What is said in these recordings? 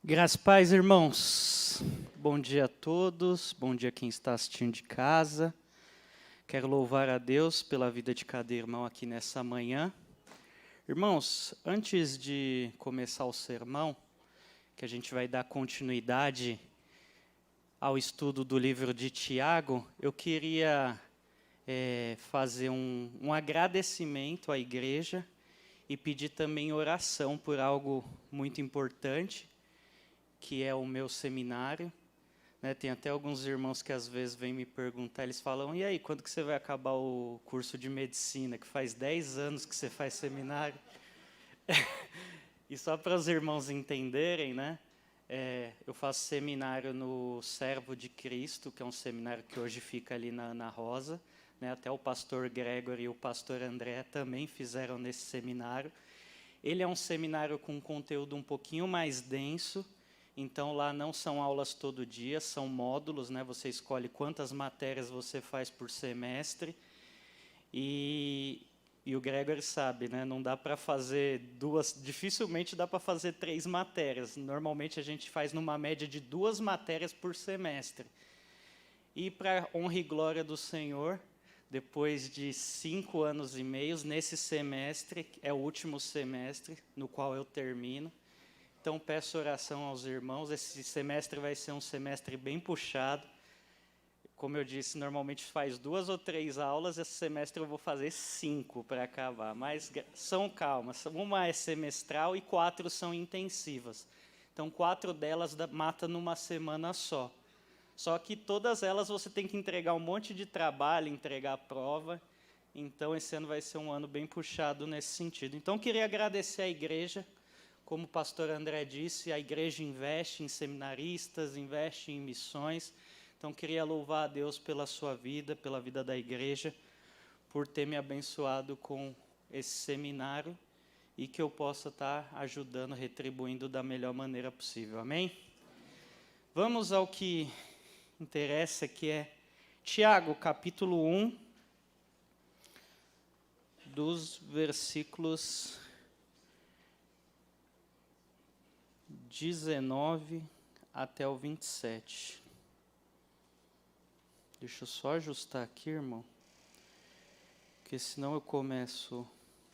Graças e paz, irmãos. Bom dia a todos, bom dia a quem está assistindo de casa. Quero louvar a Deus pela vida de cada irmão aqui nessa manhã. Irmãos, antes de começar o sermão, que a gente vai dar continuidade ao estudo do livro de Tiago, eu queria fazer um agradecimento à igreja e pedir também oração por algo muito importante, que é o meu seminário. Tem até alguns irmãos que às vezes vêm me perguntar, eles falam, e aí, quando que você vai acabar o curso de medicina, que faz 10 anos que você faz seminário? E só para os irmãos entenderem, eu faço seminário no Servo de Cristo, que é um seminário que hoje fica ali na Ana Rosa, até o pastor Gregory e o pastor André também fizeram nesse seminário. Ele é um seminário com conteúdo um pouquinho mais denso, então lá não são aulas todo dia, são módulos, você escolhe quantas matérias você faz por semestre. E o Gregory sabe, não dá para fazer dificilmente dá para fazer 3 matérias. Normalmente a gente faz numa média de 2 matérias por semestre. E para honra e glória do Senhor, depois de 5 anos e meio, nesse semestre, é o último semestre no qual eu termino. Então, peço oração aos irmãos. Esse semestre vai ser um semestre bem puxado. Como eu disse, normalmente faz 2 ou 3 aulas. Esse semestre eu vou fazer 5 para acabar. Mas são calmas. Uma é semestral e 4 são intensivas. Então, 4 delas mata numa semana só. Só que todas elas você tem que entregar um monte de trabalho, entregar a prova. Então, esse ano vai ser um ano bem puxado nesse sentido. Então, queria agradecer à igreja. Como o pastor André disse, a igreja investe em seminaristas, investe em missões. Então, queria louvar a Deus pela sua vida, pela vida da igreja, por ter me abençoado com esse seminário e que eu possa estar ajudando, retribuindo da melhor maneira possível. Amém? Vamos ao que interessa, que é Tiago, capítulo 1, dos versículos 19 até o 27. Deixa eu só ajustar aqui, irmão, porque senão eu começo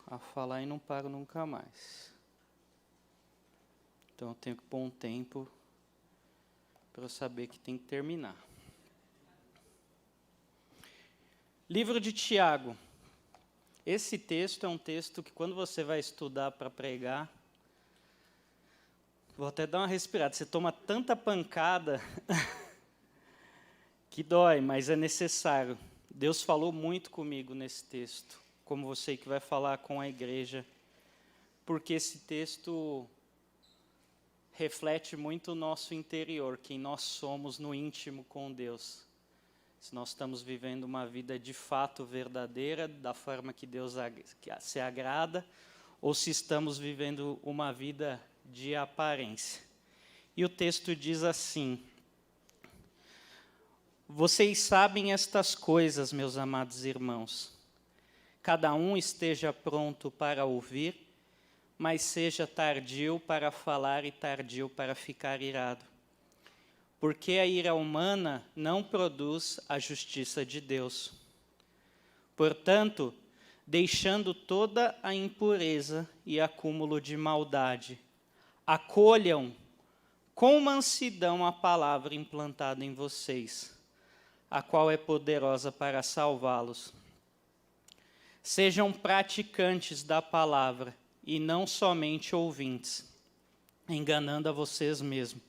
a falar e não paro nunca mais. Então eu tenho que pôr um tempo para eu saber que tem que terminar. Livro de Tiago. Esse texto é um texto que quando você vai estudar para pregar, vou até dar uma respirada. Você toma tanta pancada que dói, mas é necessário. Deus falou muito comigo nesse texto, como você que vai falar com a igreja, porque esse texto reflete muito o nosso interior, quem nós somos no íntimo com Deus. Se nós estamos vivendo uma vida de fato verdadeira, da forma que Deus se agrada, ou se estamos vivendo uma vida de aparência. E o texto diz assim: vocês sabem estas coisas, meus amados irmãos. Cada um esteja pronto para ouvir, mas seja tardio para falar e tardio para ficar irado. Porque a ira humana não produz a justiça de Deus. Portanto, deixando toda a impureza e acúmulo de maldade, acolham com mansidão a palavra implantada em vocês, a qual é poderosa para salvá-los. Sejam praticantes da palavra e não somente ouvintes, enganando a vocês mesmos.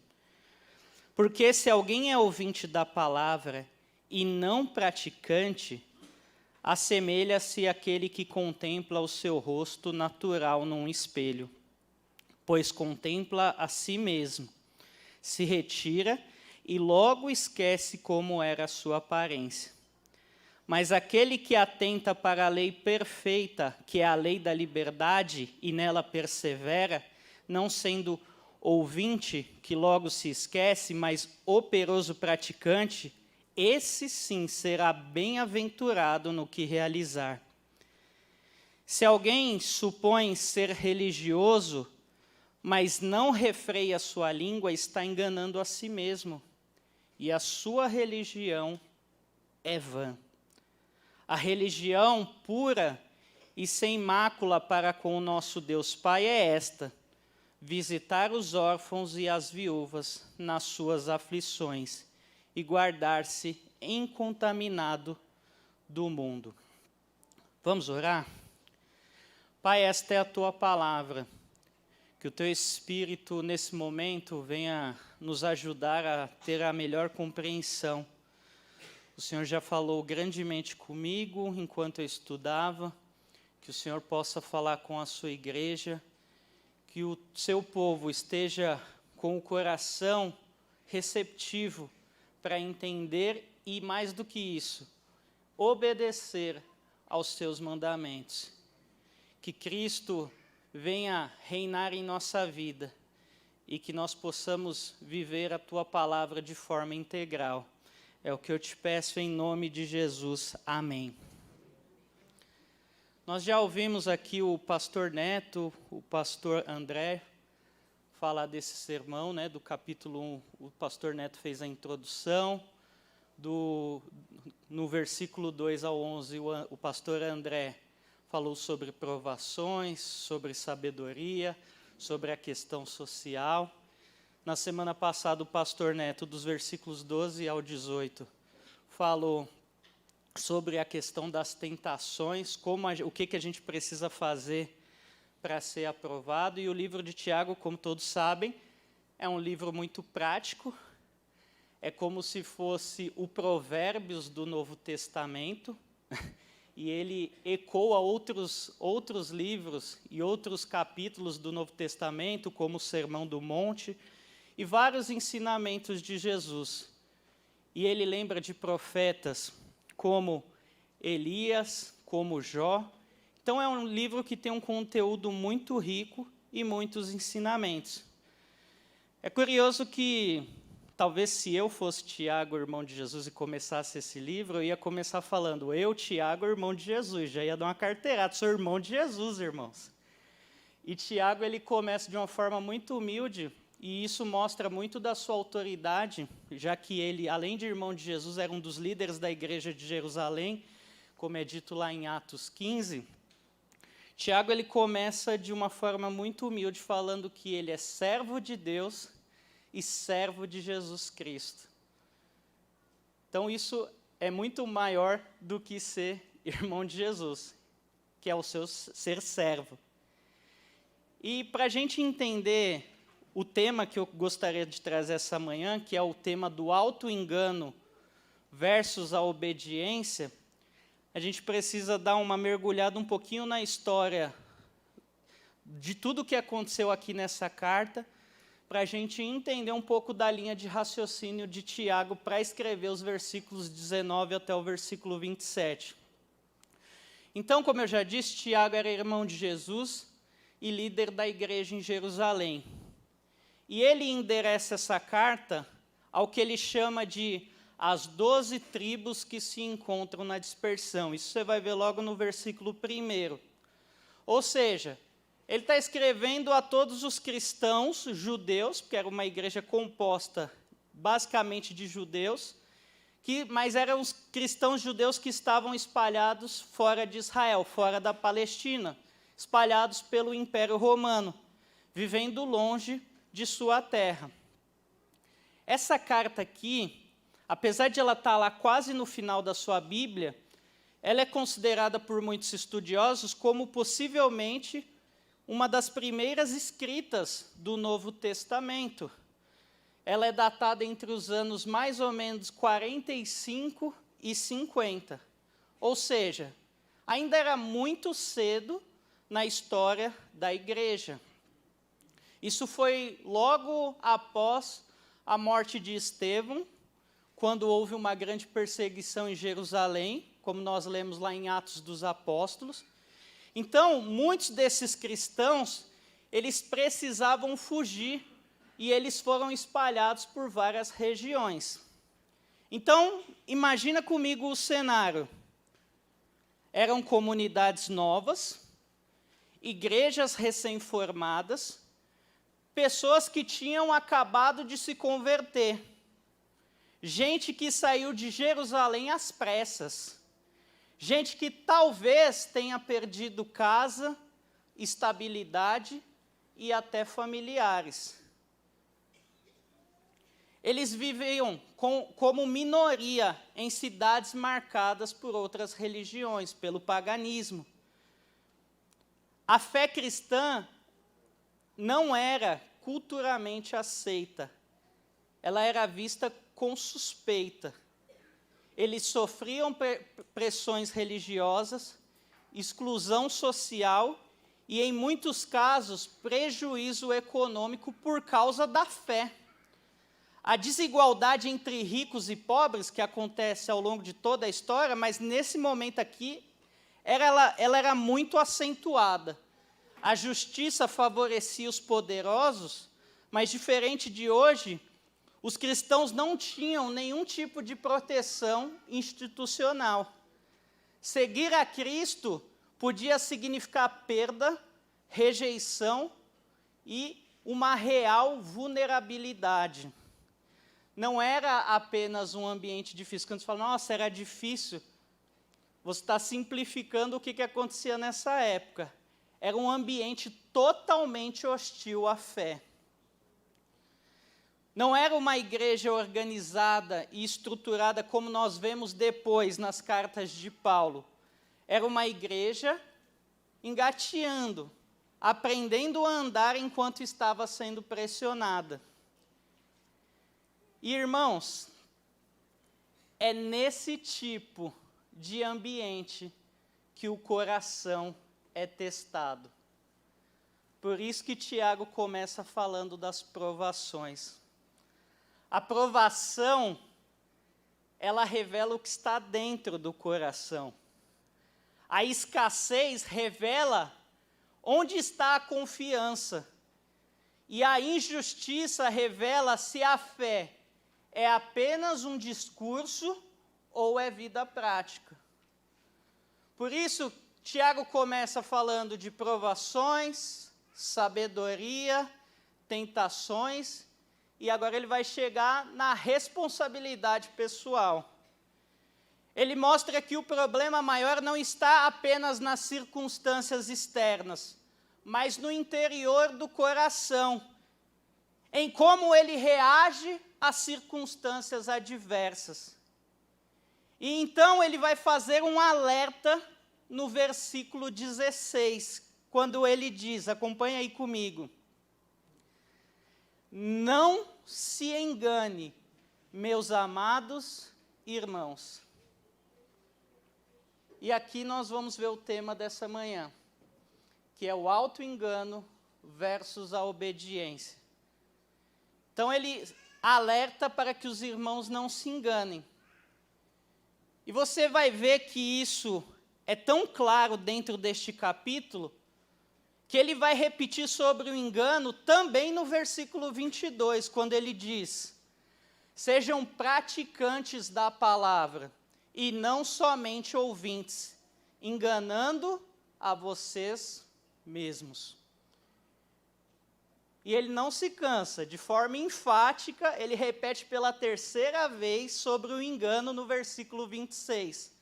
Porque se alguém é ouvinte da palavra e não praticante, assemelha-se àquele que contempla o seu rosto natural num espelho, pois contempla a si mesmo, se retira e logo esquece como era a sua aparência. Mas aquele que atenta para a lei perfeita, que é a lei da liberdade, e nela persevera, não sendo ouvinte, que logo se esquece, mas operoso praticante, esse sim será bem-aventurado no que realizar. Se alguém supõe ser religioso, mas não refreia a sua língua, está enganando a si mesmo, e a sua religião é vã. A religião pura e sem mácula para com o nosso Deus Pai é esta: visitar os órfãos e as viúvas nas suas aflições e guardar-se incontaminado do mundo. Vamos orar? Pai, esta é a Tua palavra. Que o Teu Espírito, nesse momento, venha nos ajudar a ter a melhor compreensão. O Senhor já falou grandemente comigo enquanto eu estudava, que o Senhor possa falar com a sua igreja, que o seu povo esteja com o coração receptivo para entender e, mais do que isso, obedecer aos seus mandamentos. Que Cristo venha reinar em nossa vida e que nós possamos viver a Tua palavra de forma integral. É o que eu te peço em nome de Jesus. Amém. Nós já ouvimos aqui o pastor Neto, o pastor André, falar desse sermão, né, do capítulo 1. O pastor Neto fez a introdução. No versículo 2 ao 11, o pastor André falou sobre provações, sobre sabedoria, sobre a questão social. Na semana passada, o pastor Neto, dos versículos 12 ao 18, falou sobre a questão das tentações, o que a gente precisa fazer para ser aprovado. E o livro de Tiago, como todos sabem, é um livro muito prático. É como se fosse o Provérbios do Novo Testamento, e ele ecoa outros livros e outros capítulos do Novo Testamento, como o Sermão do Monte, e vários ensinamentos de Jesus. E ele lembra de profetas como Elias, como Jó. Então é um livro que tem um conteúdo muito rico e muitos ensinamentos. É curioso que, talvez se eu fosse Tiago, irmão de Jesus, e começasse esse livro, eu ia começar falando: eu, Tiago, irmão de Jesus. Já ia dar uma carteirada: sou irmão de Jesus, irmãos. E Tiago, ele começa de uma forma muito humilde, e isso mostra muito da sua autoridade, já que ele, além de irmão de Jesus, era um dos líderes da igreja de Jerusalém, como é dito lá em Atos 15. Tiago, ele começa de uma forma muito humilde, falando que ele é servo de Deus e servo de Jesus Cristo. Então, isso é muito maior do que ser irmão de Jesus, que é o seu ser servo. E para a gente entender o tema que eu gostaria de trazer essa manhã, que é o tema do auto-engano versus a obediência, a gente precisa dar uma mergulhada um pouquinho na história de tudo o que aconteceu aqui nessa carta, para a gente entender um pouco da linha de raciocínio de Tiago para escrever os versículos 19 até o versículo 27. Então, como eu já disse, Tiago era irmão de Jesus e líder da igreja em Jerusalém. E ele endereça essa carta ao que ele chama de as 12 tribos que se encontram na dispersão. Isso você vai ver logo no versículo 1. Ou seja, ele está escrevendo a todos os cristãos judeus, porque era uma igreja composta basicamente de judeus, mas eram os cristãos judeus que estavam espalhados fora de Israel, fora da Palestina, espalhados pelo Império Romano, vivendo longe de sua terra. Essa carta aqui, apesar de ela estar lá quase no final da sua Bíblia, ela é considerada por muitos estudiosos como possivelmente uma das primeiras escritas do Novo Testamento. Ela é datada entre os anos mais ou menos 45 e 50. Ou seja, ainda era muito cedo na história da igreja. Isso foi logo após a morte de Estevão, quando houve uma grande perseguição em Jerusalém, como nós lemos lá em Atos dos Apóstolos. Então, muitos desses cristãos, eles precisavam fugir e eles foram espalhados por várias regiões. Então, imagina comigo o cenário. Eram comunidades novas, igrejas recém-formadas, pessoas que tinham acabado de se converter, gente que saiu de Jerusalém às pressas, gente que talvez tenha perdido casa, estabilidade e até familiares. Eles viviam como minoria em cidades marcadas por outras religiões, pelo paganismo. A fé cristã não era culturalmente aceita, ela era vista com suspeita. Eles sofriam pressões religiosas, exclusão social e, em muitos casos, prejuízo econômico por causa da fé. A desigualdade entre ricos e pobres, que acontece ao longo de toda a história, mas nesse momento aqui, ela era muito acentuada. A justiça favorecia os poderosos, mas, diferente de hoje, os cristãos não tinham nenhum tipo de proteção institucional. Seguir a Cristo podia significar perda, rejeição e uma real vulnerabilidade. Não era apenas um ambiente difícil. Quando você fala, nossa, era difícil, você está simplificando o que acontecia nessa época. Era um ambiente totalmente hostil à fé. Não era uma igreja organizada e estruturada como nós vemos depois nas cartas de Paulo. Era uma igreja engateando, aprendendo a andar enquanto estava sendo pressionada. E, irmãos, é nesse tipo de ambiente que o coração é testado. Por isso que Tiago começa falando das provações. A provação, ela revela o que está dentro do coração. A escassez revela onde está a confiança. E a injustiça revela se a fé é apenas um discurso ou é vida prática. Por isso, Tiago começa falando de provações, sabedoria, tentações, e agora ele vai chegar na responsabilidade pessoal. Ele mostra que o problema maior não está apenas nas circunstâncias externas, mas no interior do coração, em como ele reage às circunstâncias adversas. E então ele vai fazer um alerta no versículo 16, quando ele diz, acompanha aí comigo, não se engane, meus amados irmãos. E aqui nós vamos ver o tema dessa manhã, que é o auto-engano versus a obediência. Então ele alerta para que os irmãos não se enganem. E você vai ver que isso é tão claro dentro deste capítulo, que ele vai repetir sobre o engano também no versículo 22, quando ele diz, sejam praticantes da palavra, e não somente ouvintes, enganando a vocês mesmos. E ele não se cansa, de forma enfática, ele repete pela terceira vez sobre o engano no versículo 26.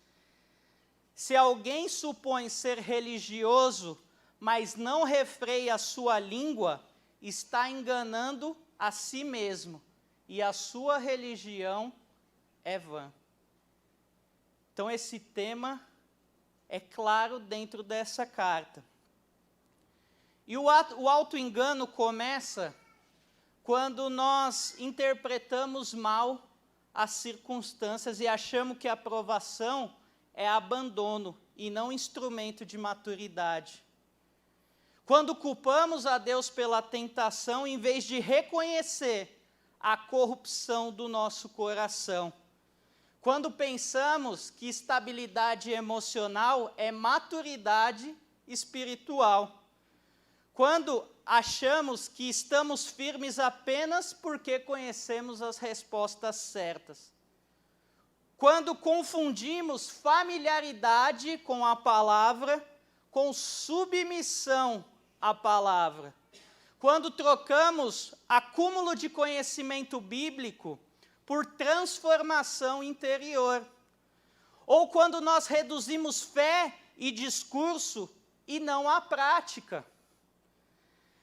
Se alguém supõe ser religioso, mas não refreia a sua língua, está enganando a si mesmo, e a sua religião é vã. Então, esse tema é claro dentro dessa carta. E o auto-engano começa quando nós interpretamos mal as circunstâncias e achamos que a aprovação é abandono e não instrumento de maturidade. Quando culpamos a Deus pela tentação, em vez de reconhecer a corrupção do nosso coração. Quando pensamos que estabilidade emocional é maturidade espiritual. Quando achamos que estamos firmes apenas porque conhecemos as respostas certas. Quando confundimos familiaridade com a palavra, com submissão à palavra. quando trocamos acúmulo de conhecimento bíblico por transformação interior, ou quando nós reduzimos fé e discurso e não a prática.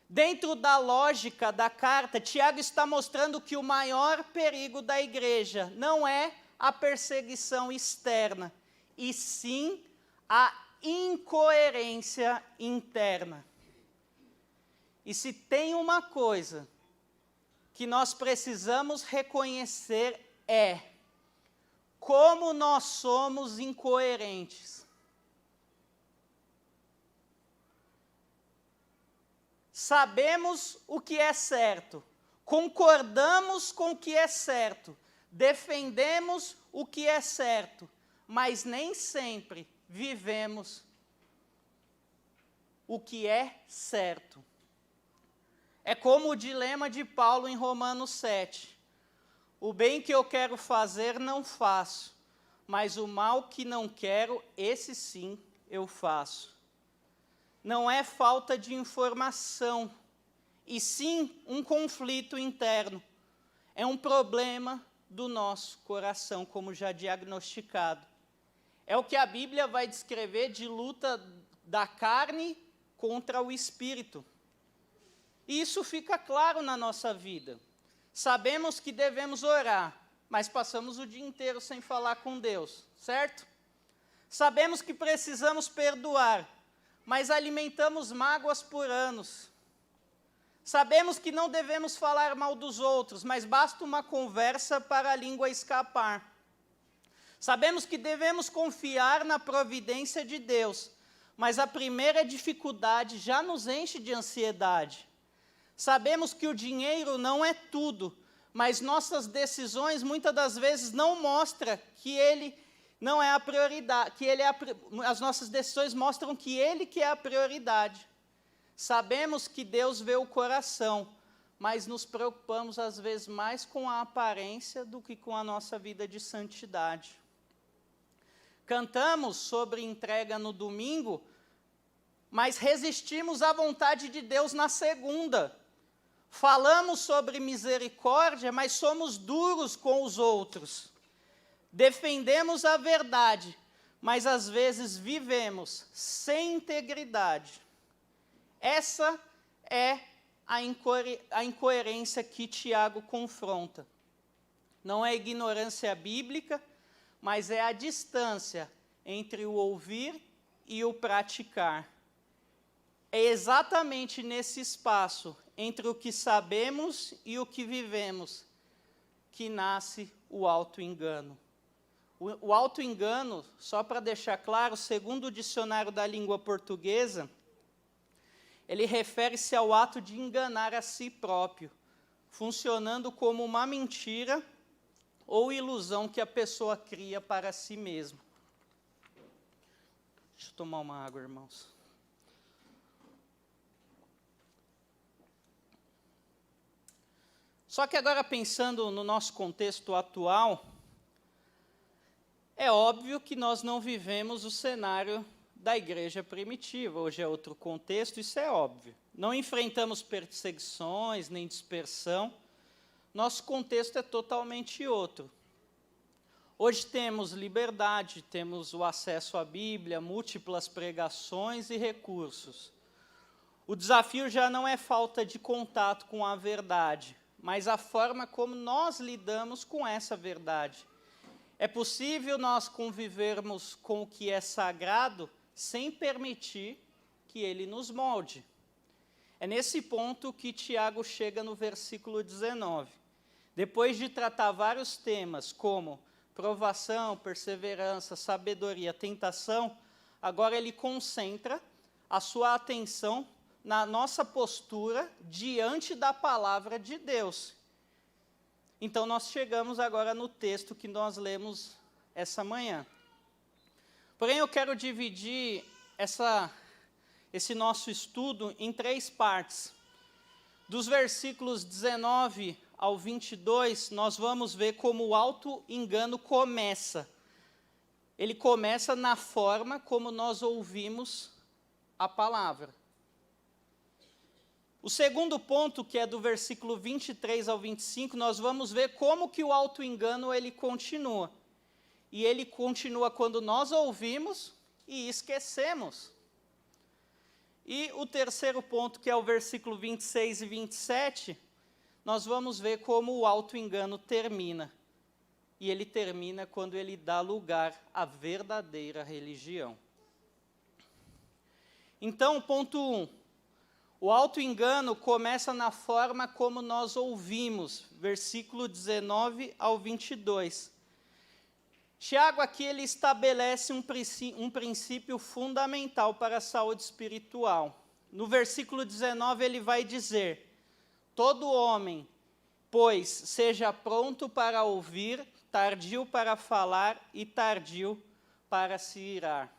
Dentro da lógica da carta, Tiago está mostrando que o maior perigo da igreja não é a perseguição externa, e sim a incoerência interna. E se tem uma coisa que nós precisamos reconhecer é como nós somos incoerentes. Sabemos o que é certo, concordamos com o que é certo, defendemos o que é certo, mas nem sempre vivemos o que é certo. É como o dilema de Paulo em Romanos 7. O bem que eu quero fazer não faço, mas o mal que não quero, esse sim eu faço. Não é falta de informação, e sim um conflito interno. É um problema do nosso coração, como já diagnosticado. É o que a Bíblia vai descrever de luta da carne contra o espírito. E isso fica claro na nossa vida. Sabemos que devemos orar, mas passamos o dia inteiro sem falar com Deus, certo? Sabemos que precisamos perdoar, mas alimentamos mágoas por anos. Sabemos que não devemos falar mal dos outros, mas basta uma conversa para a língua escapar. Sabemos que devemos confiar na providência de Deus, mas a primeira dificuldade já nos enche de ansiedade. Sabemos que o dinheiro não é tudo, mas nossas decisões muitas das vezes não mostram que ele não é a prioridade, as nossas decisões mostram que ele que é a prioridade. Sabemos que Deus vê o coração, mas nos preocupamos às vezes mais com a aparência do que com a nossa vida de santidade. Cantamos sobre entrega no domingo, mas resistimos à vontade de Deus na segunda. Falamos sobre misericórdia, mas somos duros com os outros. Defendemos a verdade, mas às vezes vivemos sem integridade. Essa é a incoerência que Tiago confronta. Não é ignorância bíblica, mas é a distância entre o ouvir e o praticar. É exatamente nesse espaço entre o que sabemos e o que vivemos que nasce o auto-engano. O auto-engano, só para deixar claro, segundo o dicionário da língua portuguesa, ele refere-se ao ato de enganar a si próprio, funcionando como uma mentira ou ilusão que a pessoa cria para si mesma. Deixa eu tomar uma água, irmãos. Só que agora, pensando no nosso contexto atual, é óbvio que nós não vivemos o cenário da igreja primitiva. Hoje é outro contexto, isso é óbvio. Não enfrentamos perseguições, nem dispersão. Nosso contexto é totalmente outro. Hoje temos liberdade, temos o acesso à Bíblia, múltiplas pregações e recursos. O desafio já não é falta de contato com a verdade, mas a forma como nós lidamos com essa verdade. É possível nós convivermos com o que é sagrado sem permitir que ele nos molde. É nesse ponto que Tiago chega no versículo 19. Depois de tratar vários temas como provação, perseverança, sabedoria, tentação, agora ele concentra a sua atenção na nossa postura diante da palavra de Deus. Então, nós chegamos agora no texto que nós lemos essa manhã. Porém, eu quero dividir esse nosso estudo em 3 partes. Dos versículos 19 ao 22, nós vamos ver como o auto-engano começa. Ele começa na forma como nós ouvimos a palavra. O segundo ponto, que é do versículo 23 ao 25, nós vamos ver como que o auto-engano ele continua. E ele continua quando nós ouvimos e esquecemos. E o terceiro ponto, que é o versículo 26 e 27, nós vamos ver como o auto-engano termina. E ele termina quando ele dá lugar à verdadeira religião. Então, ponto 1. O auto-engano começa na forma como nós ouvimos, versículo 19 ao 22. Tiago aqui ele estabelece um princípio fundamental para a saúde espiritual. No versículo 19 ele vai dizer: todo homem, pois, seja pronto para ouvir, tardio para falar e tardio para se irar.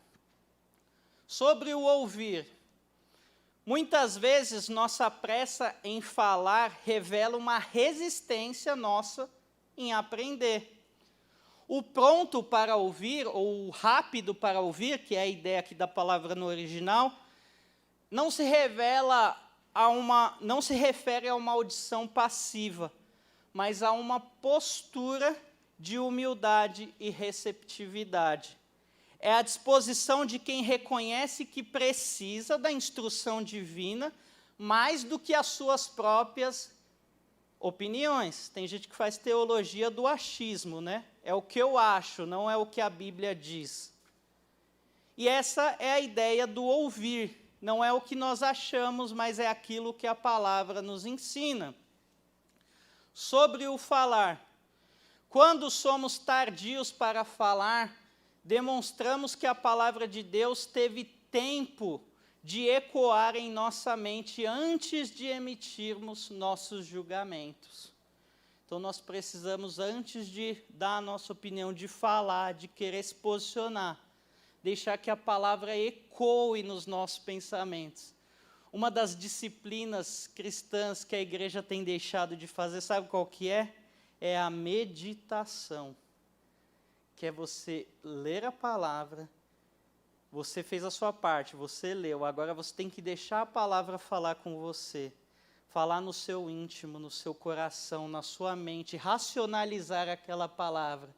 Sobre o ouvir, muitas vezes nossa pressa em falar revela uma resistência nossa em aprender. O pronto para ouvir, ou o rápido para ouvir, que é a ideia aqui da palavra no original, não se refere a uma audição passiva, mas a uma postura de humildade e receptividade. É a disposição de quem reconhece que precisa da instrução divina mais do que as suas próprias opiniões. Tem gente que faz teologia do achismo, né? É o que eu acho, não é o que a Bíblia diz. E essa é a ideia do ouvir. Não é o que nós achamos, mas é aquilo que a palavra nos ensina. Sobre o falar. Quando somos tardios para falar, demonstramos que a palavra de Deus teve tempo de ecoar em nossa mente antes de emitirmos nossos julgamentos. Então, nós precisamos, antes de dar a nossa opinião, de falar, de querer se posicionar, deixar que a palavra ecoe nos nossos pensamentos. Uma das disciplinas cristãs que a igreja tem deixado de fazer, sabe qual que é? É a meditação. Que é você ler a palavra, você fez a sua parte, você leu, agora você tem que deixar a palavra falar com você, falar no seu íntimo, no seu coração, na sua mente, racionalizar aquela palavra,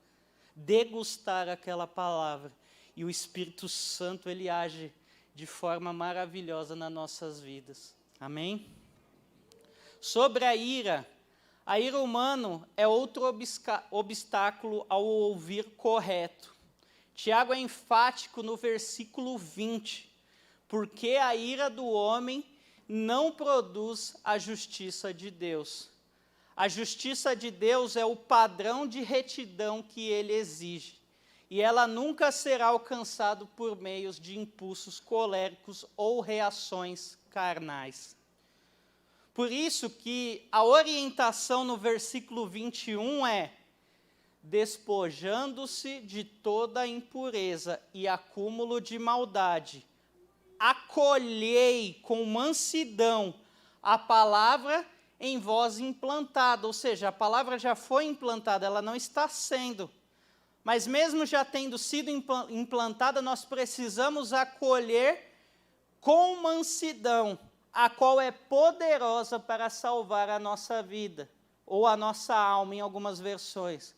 degustar aquela palavra, e o Espírito Santo, ele age de forma maravilhosa nas nossas vidas. Amém? Sobre a ira humana é outro obstáculo ao ouvir correto. Tiago é enfático no versículo 20, porque a ira do homem não produz a justiça de Deus. A justiça de Deus é o padrão de retidão que ele exige, e ela nunca será alcançada por meios de impulsos coléricos ou reações carnais. Por isso que a orientação no versículo 21 é: despojando-se de toda impureza e acúmulo de maldade, acolhei com mansidão a palavra em vós implantada. Ou seja, a palavra já foi implantada, ela não está sendo. Mas mesmo já tendo sido implantada, nós precisamos acolher com mansidão, a qual é poderosa para salvar a nossa vida, ou a nossa alma, em algumas versões.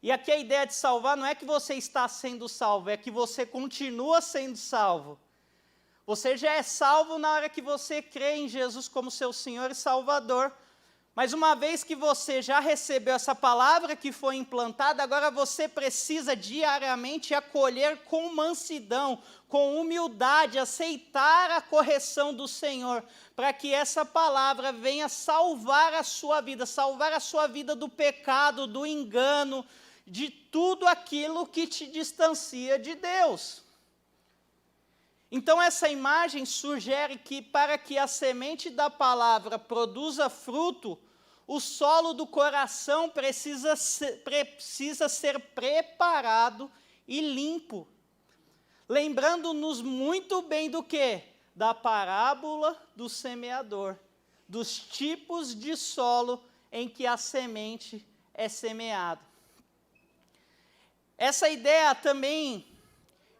E aqui a ideia de salvar não é que você está sendo salvo, é que você continua sendo salvo. Você já é salvo na hora que você crê em Jesus como seu Senhor e Salvador. Mas uma vez que você já recebeu essa palavra que foi implantada, agora você precisa diariamente acolher com mansidão, com humildade, aceitar a correção do Senhor, para que essa palavra venha salvar a sua vida do pecado, do engano, de tudo aquilo que te distancia de Deus. Então, essa imagem sugere que, para que a semente da palavra produza fruto, o solo do coração precisa ser preparado e limpo. Lembrando-nos muito bem do quê? Da parábola do semeador, dos tipos de solo em que a semente é semeada. Essa ideia também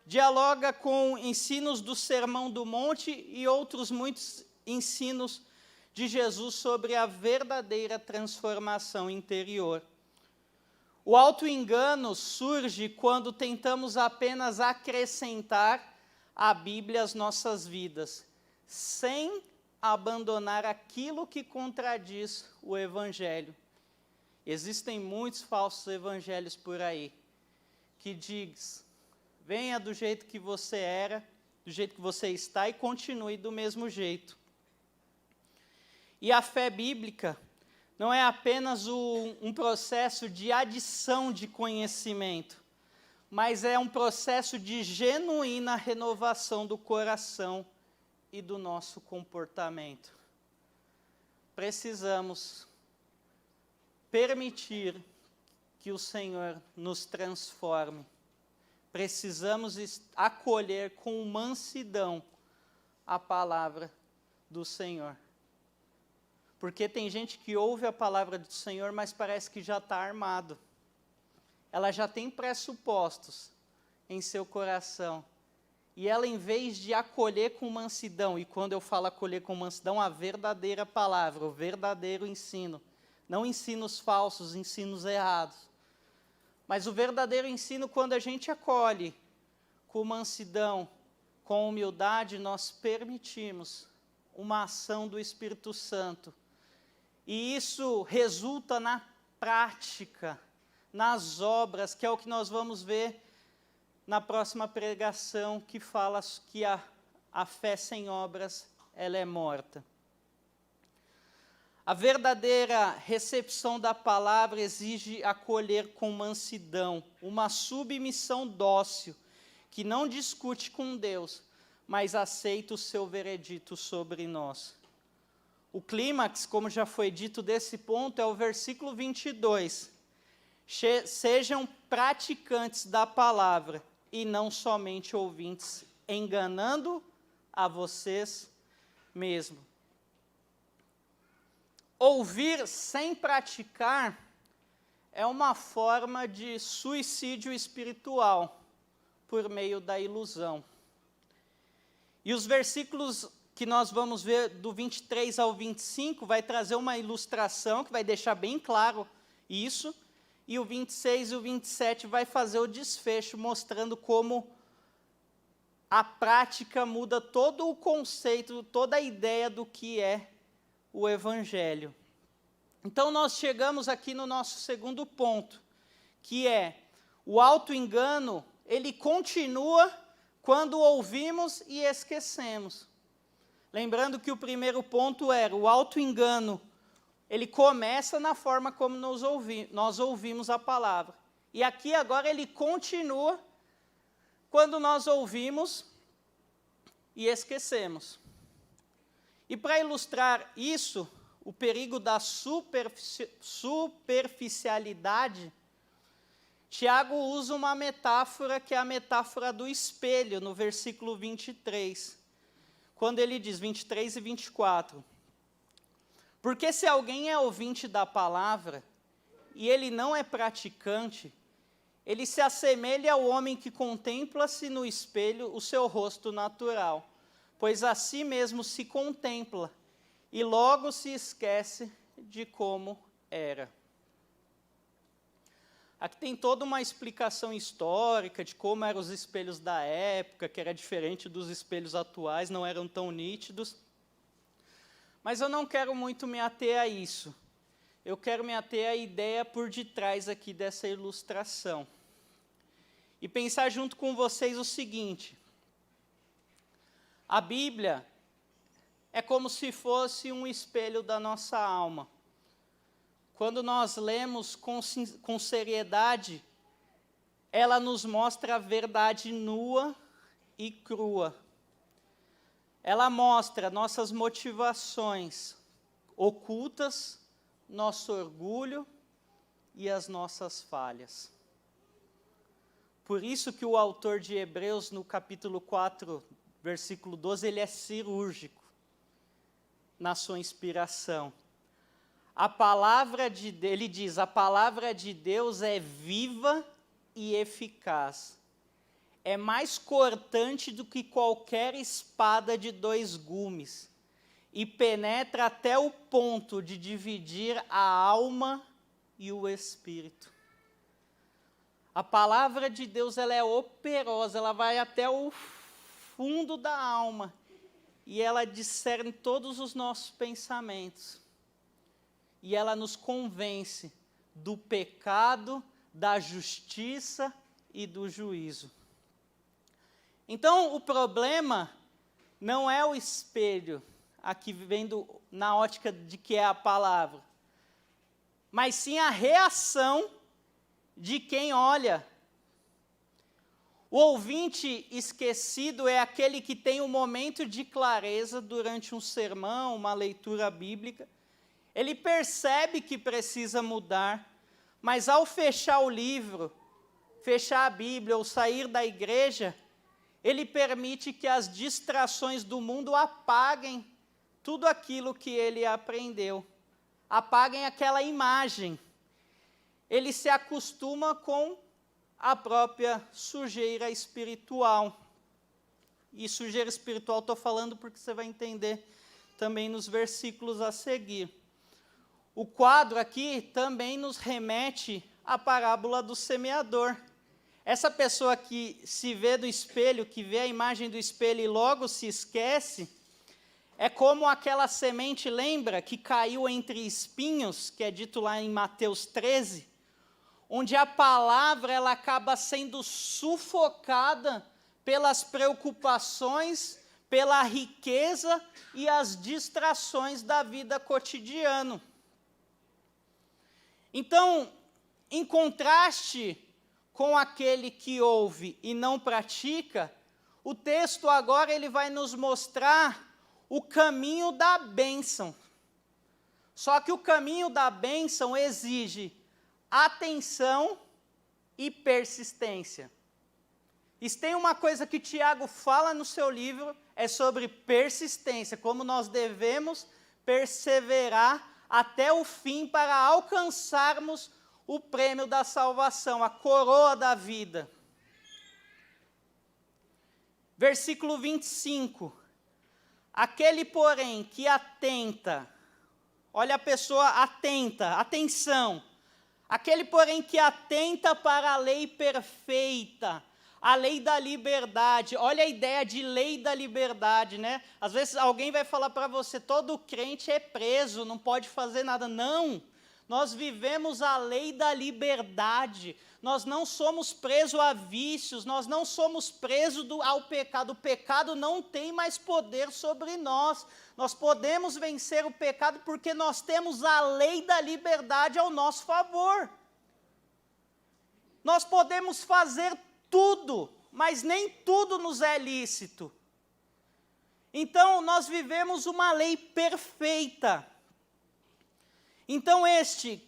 dialoga com ensinos do Sermão do Monte e outros muitos ensinos de Jesus sobre a verdadeira transformação interior. O auto-engano surge quando tentamos apenas acrescentar a Bíblia às nossas vidas, sem abandonar aquilo que contradiz o Evangelho. Existem muitos falsos evangelhos por aí, que diz, venha do jeito que você era, do jeito que você está e continue do mesmo jeito. E a fé bíblica não é apenas um processo de adição de conhecimento, mas é um processo de genuína renovação do coração e do nosso comportamento. Precisamos permitir que o Senhor nos transforme. Precisamos acolher com mansidão a palavra do Senhor. Porque tem gente que ouve a palavra do Senhor, mas parece que já está armado. Ela já tem pressupostos em seu coração. E ela, em vez de acolher com mansidão, e quando eu falo acolher com mansidão, a verdadeira palavra, o verdadeiro ensino, não ensinos falsos, ensinos errados. Mas o verdadeiro ensino, quando a gente acolhe com mansidão, com humildade, nós permitimos uma ação do Espírito Santo. E isso resulta na prática, nas obras, que é o que nós vamos ver na próxima pregação, que fala que a fé sem obras, ela é morta. A verdadeira recepção da palavra exige acolher com mansidão, uma submissão dócil, que não discute com Deus, mas aceita o seu veredito sobre nós. O clímax, como já foi dito desse ponto, é o versículo 22. Sejam praticantes da palavra e não somente ouvintes, enganando a vocês mesmos. Ouvir sem praticar é uma forma de suicídio espiritual por meio da ilusão. E os versículos que nós vamos ver do 23 ao 25 vai trazer uma ilustração que vai deixar bem claro isso, e o 26 e o 27 vai fazer o desfecho, mostrando como a prática muda todo o conceito, toda a ideia do que é o Evangelho. Então, nós chegamos aqui no nosso segundo ponto, que é o auto-engano, ele continua quando ouvimos e esquecemos. Lembrando que o primeiro ponto era o auto-engano, ele começa na forma como nós ouvimos a palavra. E aqui agora ele continua quando nós ouvimos e esquecemos. E para ilustrar isso, o perigo da superficialidade, Tiago usa uma metáfora que é a metáfora do espelho, no versículo 23, quando ele diz, 23 e 24, porque se alguém é ouvinte da palavra e ele não é praticante, ele se assemelha ao homem que contempla-se no espelho o seu rosto natural, pois a si mesmo se contempla e logo se esquece de como era. Aqui tem toda uma explicação histórica de como eram os espelhos da época, que era diferente dos espelhos atuais, não eram tão nítidos. Mas eu não quero muito me ater a isso. Eu quero me ater à ideia por detrás aqui dessa ilustração. E pensar junto com vocês o seguinte: a Bíblia é como se fosse um espelho da nossa alma. Quando nós lemos com seriedade, ela nos mostra a verdade nua e crua. Ela mostra nossas motivações ocultas, nosso orgulho e as nossas falhas. Por isso que o autor de Hebreus, no capítulo 4, versículo 12, ele é cirúrgico na sua inspiração. Ele diz, a palavra de Deus é viva e eficaz. É mais cortante do que qualquer espada de 2 gumes. e penetra até o ponto de dividir a alma e o espírito. A palavra de Deus, ela é operosa, ela vai até o fundo da alma e ela discerne todos os nossos pensamentos. E ela nos convence do pecado, da justiça e do juízo. Então, o problema não é o espelho, aqui vendo na ótica de que é a palavra, mas sim a reação de quem olha. O ouvinte esquecido é aquele que tem um momento de clareza durante um sermão, uma leitura bíblica. Ele percebe que precisa mudar, mas ao fechar o livro, fechar a Bíblia ou sair da igreja, ele permite que as distrações do mundo apaguem tudo aquilo que ele aprendeu, apaguem aquela imagem. Ele se acostuma com a própria sujeira espiritual. E sujeira espiritual estou falando porque você vai entender também nos versículos a seguir. O quadro aqui também nos remete à parábola do semeador. Essa pessoa que se vê do espelho, que vê a imagem do espelho e logo se esquece, é como aquela semente, lembra, que caiu entre espinhos, que é dito lá em Mateus 13, onde a palavra ela acaba sendo sufocada pelas preocupações, pela riqueza e as distrações da vida cotidiana. Então, em contraste com aquele que ouve e não pratica, o texto agora ele vai nos mostrar o caminho da bênção. Só que o caminho da bênção exige atenção e persistência. E se tem uma coisa que Tiago fala no seu livro, é sobre persistência, como nós devemos perseverar até o fim para alcançarmos o prêmio da salvação, a coroa da vida. Versículo 25. Aquele, porém, que atenta, olha a pessoa atenta, atenção. Aquele, porém, que atenta para a lei perfeita, a lei da liberdade. Olha a ideia de lei da liberdade, né? Às vezes alguém vai falar para você, todo crente é preso, não pode fazer nada. Não, nós vivemos a lei da liberdade. Nós não somos presos a vícios, nós não somos presos ao pecado. O pecado não tem mais poder sobre nós. Nós podemos vencer o pecado porque nós temos a lei da liberdade ao nosso favor. Nós podemos fazer tudo, mas nem tudo nos é lícito. Então, nós vivemos uma lei perfeita. Então, este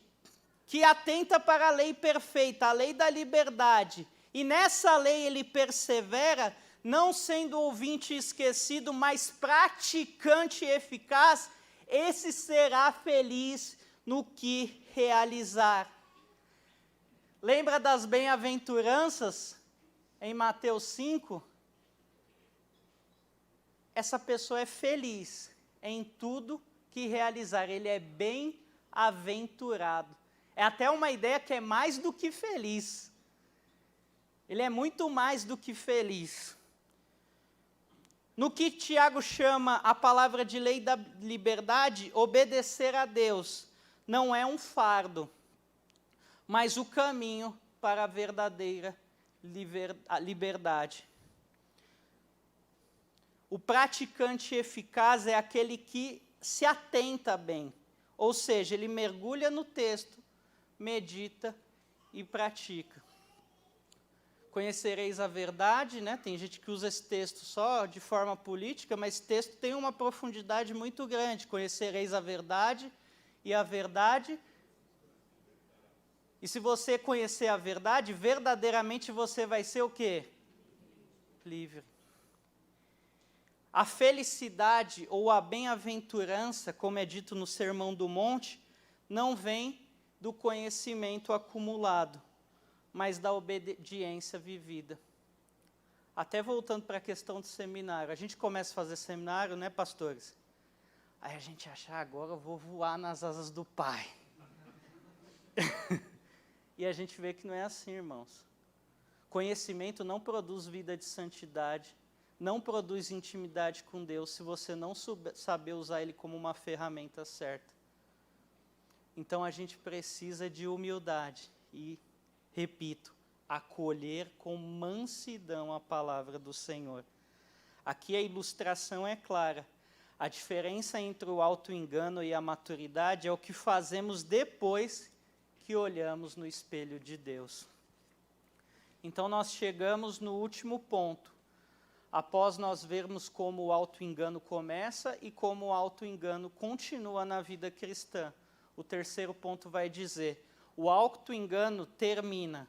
que atenta para a lei perfeita, a lei da liberdade, e nessa lei ele persevera, não sendo ouvinte esquecido, mas praticante eficaz, esse será feliz no que realizar. Lembra das bem-aventuranças em Mateus 5? Essa pessoa é feliz em tudo que realizar, ele é bem-aventurado. É até uma ideia que é mais do que feliz. Ele é muito mais do que feliz. No que Tiago chama a palavra de lei da liberdade, obedecer a Deus não é um fardo, mas o caminho para a verdadeira liberdade. O praticante eficaz é aquele que se atenta bem, ou seja, ele mergulha no texto, medita e pratica. Conhecereis a verdade, né? Tem gente que usa esse texto só de forma política, mas esse texto tem uma profundidade muito grande. Conhecereis a verdade, e a verdade... E se você conhecer a verdade, verdadeiramente você vai ser o quê? Livre. A felicidade ou a bem-aventurança, como é dito no Sermão do Monte, não vem do conhecimento acumulado, mas da obediência vivida. Até voltando para a questão do seminário. A gente começa a fazer seminário, né, pastores? Aí a gente acha, agora eu vou voar nas asas do Pai. E a gente vê que não é assim, irmãos. Conhecimento não produz vida de santidade, não produz intimidade com Deus se você não saber usar ele como uma ferramenta certa. Então a gente precisa de humildade e, repito, acolher com mansidão a palavra do Senhor. Aqui a ilustração é clara. A diferença entre o auto-engano e a maturidade é o que fazemos depois que olhamos no espelho de Deus. Então nós chegamos no último ponto. Após nós vermos como o auto-engano começa e como o auto-engano continua na vida cristã. O terceiro ponto vai dizer, o auto-engano termina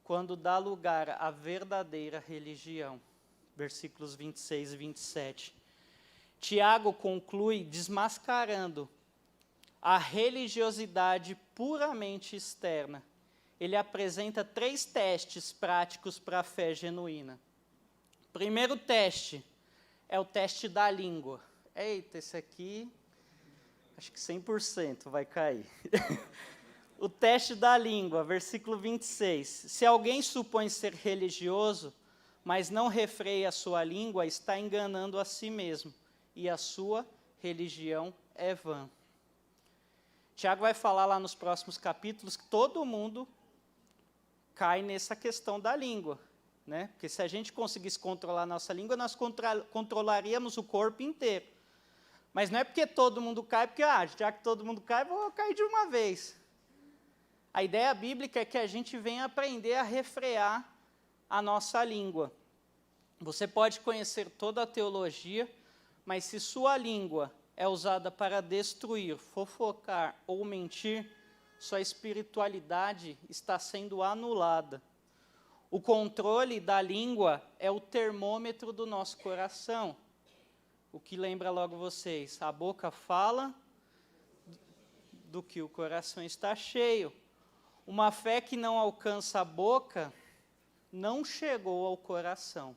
quando dá lugar à verdadeira religião. Versículos 26 e 27. Tiago conclui desmascarando a religiosidade puramente externa. Ele apresenta 3 testes práticos para a fé genuína. Primeiro teste é o teste da língua. Eita, esse aqui, acho que 100% vai cair. O teste da língua, versículo 26. Se alguém supõe ser religioso, mas não refreia a sua língua, está enganando a si mesmo, e a sua religião é vã. Tiago vai falar lá nos próximos capítulos que todo mundo cai nessa questão da língua, né? Porque se a gente conseguisse controlar a nossa língua, nós controlaríamos o corpo inteiro. Mas não é porque todo mundo cai, porque já que todo mundo cai, vou cair de uma vez. A ideia bíblica é que a gente venha aprender a refrear a nossa língua. Você pode conhecer toda a teologia, mas se sua língua é usada para destruir, fofocar ou mentir, sua espiritualidade está sendo anulada. O controle da língua é o termômetro do nosso coração. O que lembra logo vocês? A boca fala do que o coração está cheio. Uma fé que não alcança a boca não chegou ao coração.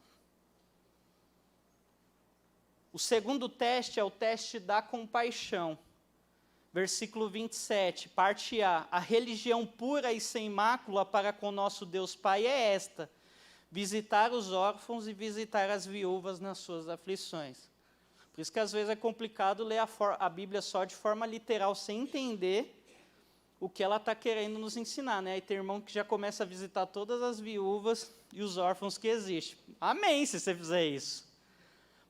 O segundo teste é o teste da compaixão. Versículo 27, parte A. A religião pura e sem mácula para com nosso Deus Pai é esta: visitar os órfãos e visitar as viúvas nas suas aflições. Por isso que às vezes é complicado ler a Bíblia só de forma literal, sem entender o que ela está querendo nos ensinar, né? Aí tem irmão que já começa a visitar todas as viúvas e os órfãos que existem. Amém, se você fizer isso.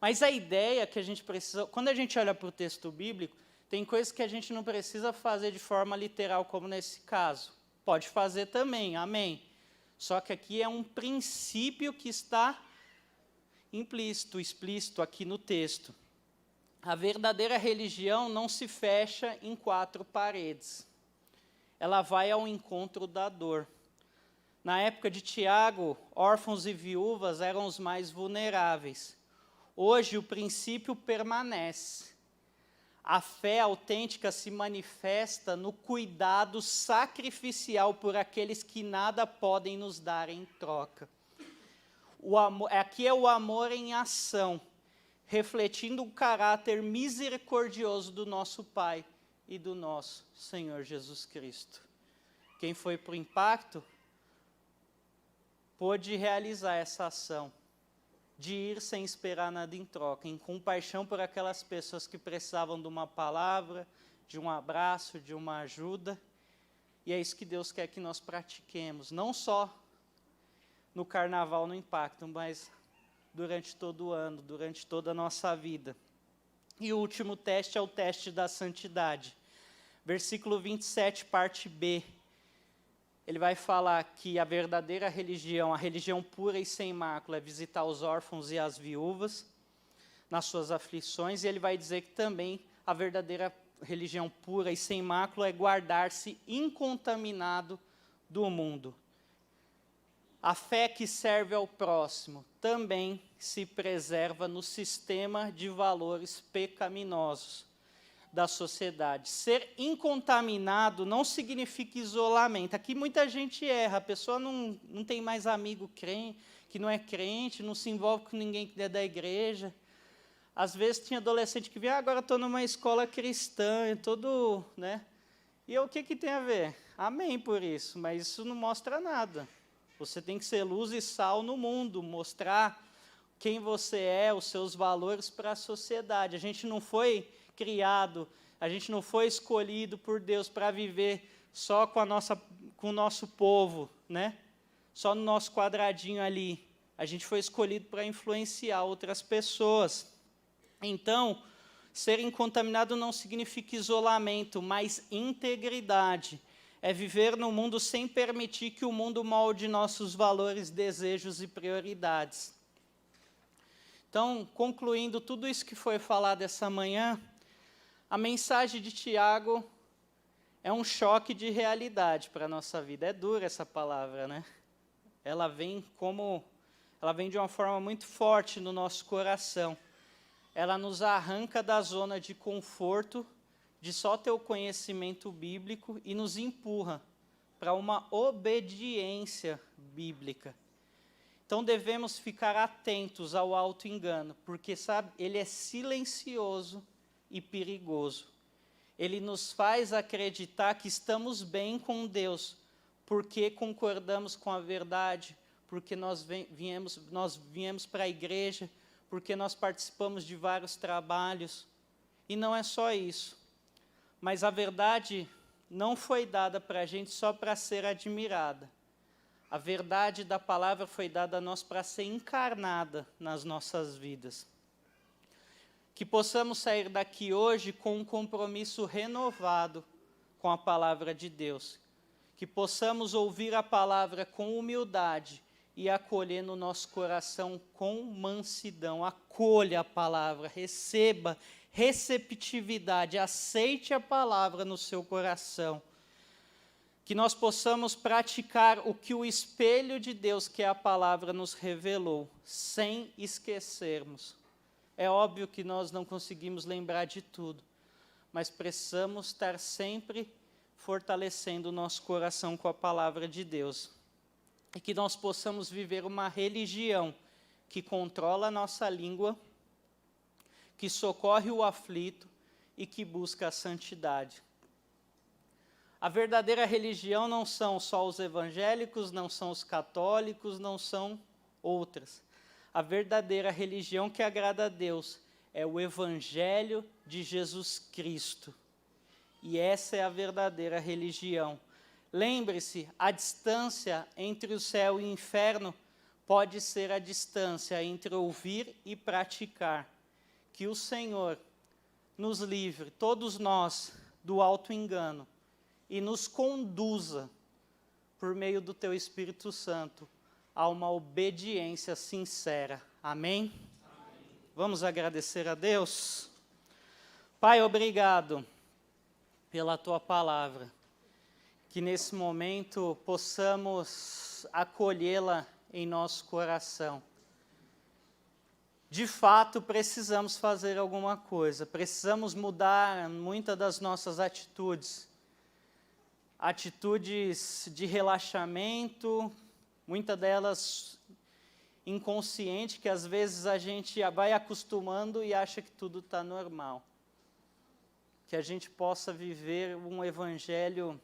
Mas a ideia que a gente precisa, quando a gente olha para o texto bíblico, tem coisas que a gente não precisa fazer de forma literal, como nesse caso. Pode fazer também, amém. Só que aqui é um princípio que está implícito, explícito aqui no texto. A verdadeira religião não se fecha em 4 paredes. Ela vai ao encontro da dor. Na época de Tiago, órfãos e viúvas eram os mais vulneráveis. Hoje o princípio permanece. A fé autêntica se manifesta no cuidado sacrificial por aqueles que nada podem nos dar em troca. Aqui é o amor em ação, refletindo o caráter misericordioso do nosso Pai e do nosso Senhor Jesus Cristo. Quem foi para o impacto pôde realizar essa ação de ir sem esperar nada em troca, em compaixão por aquelas pessoas que precisavam de uma palavra, de um abraço, de uma ajuda. E é isso que Deus quer que nós pratiquemos, não só no carnaval, no impacto, mas durante todo o ano, durante toda a nossa vida. E o último teste é o teste da santidade. Versículo 27, parte B. Ele vai falar que a verdadeira religião, a religião pura e sem mácula, é visitar os órfãos e as viúvas nas suas aflições. E ele vai dizer que também a verdadeira religião pura e sem mácula é guardar-se incontaminado do mundo. A fé que serve ao próximo também se preserva no sistema de valores pecaminosos da sociedade. Ser incontaminado não significa isolamento. Aqui muita gente erra, a pessoa não tem mais amigo crente, que não é crente, não se envolve com ninguém que é da igreja. Às vezes tinha adolescente que vinha, agora estou numa escola cristã, todo, né? E o que tem a ver? Amém por isso, mas isso não mostra nada. Você tem que ser luz e sal no mundo, mostrar quem você é, os seus valores para a sociedade. A gente não foi criado, a gente não foi escolhido por Deus para viver só com o nosso povo, né? Só no nosso quadradinho ali. A gente foi escolhido para influenciar outras pessoas. Então, ser incontaminado não significa isolamento, mas integridade. É viver no mundo sem permitir que o mundo molde nossos valores, desejos e prioridades. Então, concluindo tudo isso que foi falado essa manhã, a mensagem de Tiago é um choque de realidade para a nossa vida. É dura essa palavra, né? Ela vem de uma forma muito forte no nosso coração. Ela nos arranca da zona de conforto, de só ter o conhecimento bíblico, e nos empurra para uma obediência bíblica. Então, devemos ficar atentos ao auto-engano, porque, sabe, ele é silencioso e perigoso. Ele nos faz acreditar que estamos bem com Deus, porque concordamos com a verdade, porque nós viemos para a igreja, porque nós participamos de vários trabalhos. E não é só isso. Mas a verdade não foi dada para a gente só para ser admirada. A verdade da palavra foi dada a nós para ser encarnada nas nossas vidas. Que possamos sair daqui hoje com um compromisso renovado com a palavra de Deus. Que possamos ouvir a palavra com humildade e acolher no nosso coração com mansidão. Acolha a palavra, receba receptividade, aceite a palavra no seu coração. Que nós possamos praticar o que o espelho de Deus, que é a palavra, nos revelou, sem esquecermos. É óbvio que nós não conseguimos lembrar de tudo, mas precisamos estar sempre fortalecendo o nosso coração com a palavra de Deus. E que nós possamos viver uma religião que controla a nossa língua, que socorre o aflito e que busca a santidade. A verdadeira religião não são só os evangélicos, não são os católicos, não são outras. A verdadeira religião que agrada a Deus é o Evangelho de Jesus Cristo. E essa é a verdadeira religião. Lembre-se, a distância entre o céu e o inferno pode ser a distância entre ouvir e praticar. Que o Senhor nos livre, todos nós, do auto-engano e nos conduza, por meio do Teu Espírito Santo, a uma obediência sincera. Amém? Amém. Vamos agradecer a Deus? Pai, obrigado pela Tua palavra. Que nesse momento possamos acolhê-la em nosso coração. De fato, precisamos fazer alguma coisa, precisamos mudar muitas das nossas atitudes. Atitudes de relaxamento, muitas delas inconsciente, que às vezes a gente vai acostumando e acha que tudo está normal. Que a gente possa viver um evangelho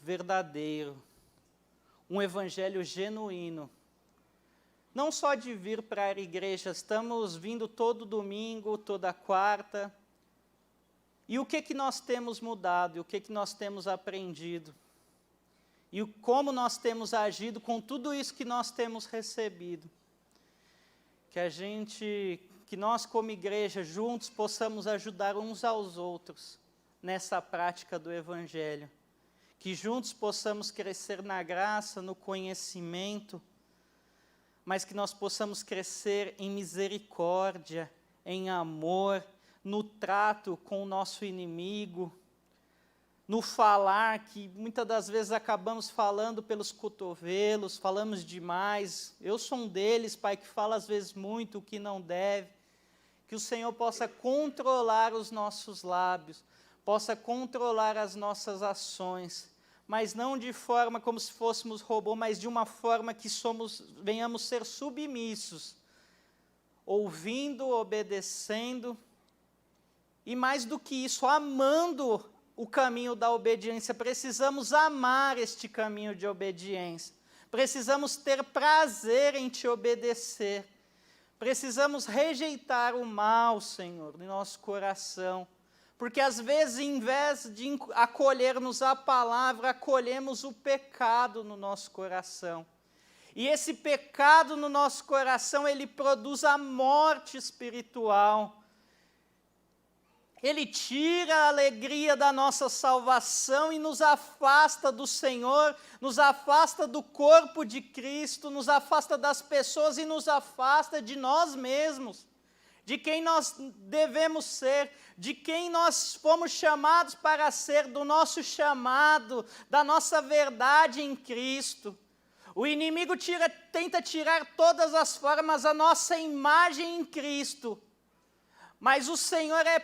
verdadeiro, um evangelho genuíno. Não só de vir para a igreja, estamos vindo todo domingo, toda quarta. E o que nós temos mudado, e o que nós temos aprendido? E como nós temos agido com tudo isso que nós temos recebido? Que nós como igreja, juntos, possamos ajudar uns aos outros nessa prática do Evangelho. Que juntos possamos crescer na graça, no conhecimento, mas que nós possamos crescer em misericórdia, em amor, no trato com o nosso inimigo, no falar, que muitas das vezes acabamos falando pelos cotovelos, falamos demais. Eu sou um deles, Pai, que fala às vezes muito o que não deve. Que o Senhor possa controlar os nossos lábios, possa controlar as nossas ações, mas não de forma como se fôssemos robô, mas de uma forma que venhamos ser submissos, ouvindo, obedecendo, e mais do que isso, amando o caminho da obediência. Precisamos amar este caminho de obediência. Precisamos ter prazer em te obedecer. Precisamos rejeitar o mal, Senhor, no nosso coração. Porque às vezes, em vez de acolhermos a palavra, acolhemos o pecado no nosso coração. E esse pecado no nosso coração, ele produz a morte espiritual. Ele tira a alegria da nossa salvação e nos afasta do Senhor, nos afasta do corpo de Cristo, nos afasta das pessoas e nos afasta de nós mesmos, de quem nós devemos ser, de quem nós fomos chamados para ser, do nosso chamado, da nossa verdade em Cristo. O inimigo tenta tirar todas as formas a nossa imagem em Cristo, mas o Senhor é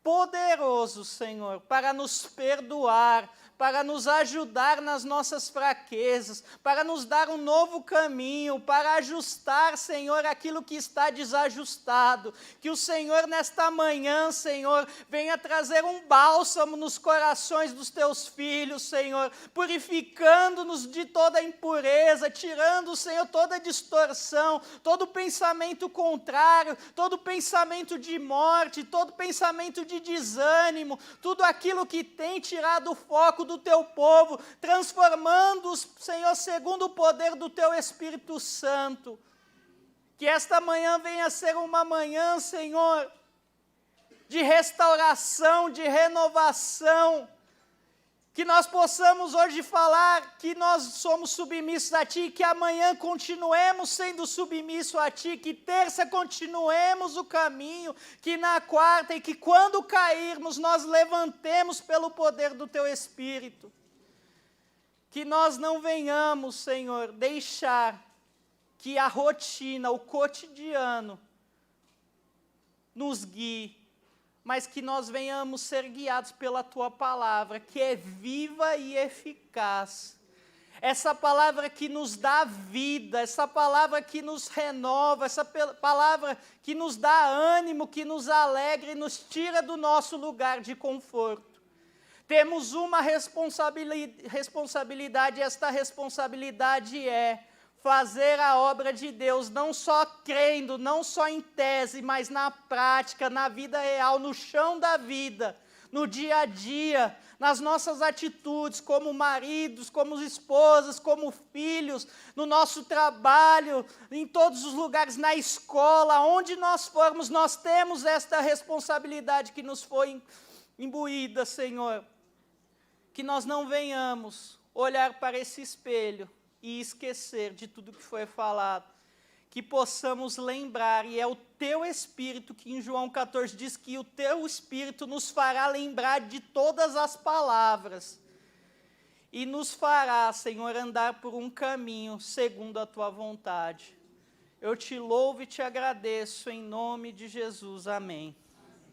poderoso, Senhor, para nos perdoar, para nos ajudar nas nossas fraquezas, para nos dar um novo caminho, para ajustar, Senhor, aquilo que está desajustado. Que o Senhor, nesta manhã, Senhor, venha trazer um bálsamo nos corações dos teus filhos, Senhor, purificando-nos de toda impureza, tirando, Senhor, toda distorção, todo pensamento contrário, todo pensamento de morte, todo pensamento de desânimo, tudo aquilo que tem tirado o foco do teu povo, transformando-os, Senhor, segundo o poder do teu Espírito Santo. Que esta manhã venha ser uma manhã, Senhor, de restauração, de renovação, que nós possamos hoje falar que nós somos submissos a Ti, que amanhã continuemos sendo submissos a Ti, que terça continuemos o caminho, que na quarta e que quando cairmos nós levantemos pelo poder do Teu Espírito. Que nós não venhamos, Senhor, deixar que a rotina, o cotidiano, nos guie, mas que nós venhamos ser guiados pela Tua palavra, que é viva e eficaz. Essa palavra que nos dá vida, essa palavra que nos renova, essa palavra que nos dá ânimo, que nos alegra e nos tira do nosso lugar de conforto. Temos uma responsabilidade, e esta responsabilidade é fazer a obra de Deus, não só crendo, não só em tese, mas na prática, na vida real, no chão da vida, no dia a dia, nas nossas atitudes, como maridos, como esposas, como filhos, no nosso trabalho, em todos os lugares, na escola, onde nós formos, nós temos esta responsabilidade que nos foi imbuída, Senhor. Que nós não venhamos olhar para esse espelho e esquecer de tudo que foi falado, que possamos lembrar, e é o Teu Espírito que em João 14 diz que o Teu Espírito nos fará lembrar de todas as palavras, e nos fará, Senhor, andar por um caminho segundo a Tua vontade. Eu Te louvo e Te agradeço, em nome de Jesus, amém.